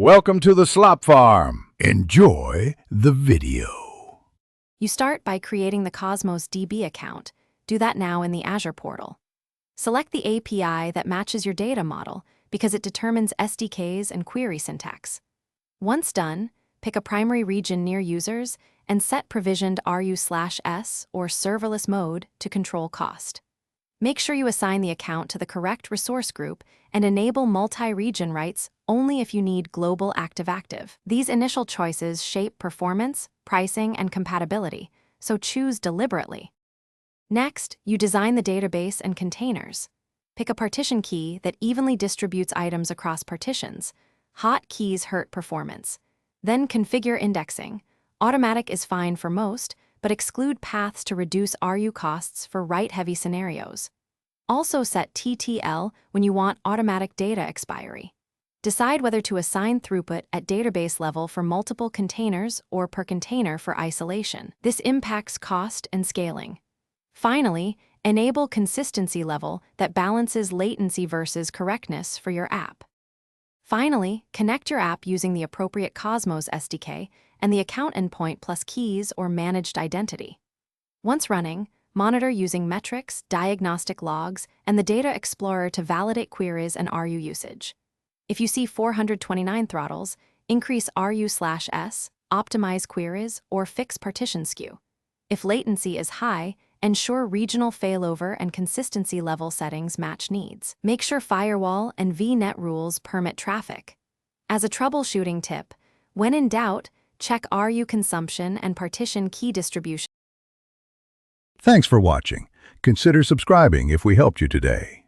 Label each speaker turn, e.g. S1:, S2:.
S1: Welcome to the Slop Farm. Enjoy the video.
S2: You start by creating the Cosmos DB account. Do that now in the Azure portal. Select the API that matches your data model because it determines SDKs and query syntax. Once done, pick a primary region near users and set provisioned RU/S or serverless mode to control cost. Make sure you assign the account to the correct resource group and enable multi-region rights only if you need global active-active. These initial choices shape performance, pricing, and compatibility, so choose deliberately. Next, you design the database and containers. Pick a partition key that evenly distributes items across partitions. Hot keys hurt performance. Then configure indexing. Automatic is fine for most, but exclude paths to reduce RU costs for write-heavy scenarios. Also set TTL when you want automatic data expiry. Decide whether to assign throughput at database level for multiple containers or per container for isolation. This impacts cost and scaling. Finally, enable consistency level that balances latency versus correctness for your app. Finally, connect your app using the appropriate Cosmos SDK and the account endpoint plus keys or managed identity. Once running, monitor using metrics, diagnostic logs, and the Data Explorer to validate queries and RU usage. If you see 429 throttles, increase RU/S, optimize queries, or fix partition skew. If latency is high, ensure regional failover and consistency level settings match needs. Make sure firewall and VNet rules permit traffic. As a troubleshooting tip, when in doubt, check RU consumption and partition key distribution.
S1: Thanks for watching. Consider subscribing if we helped you today.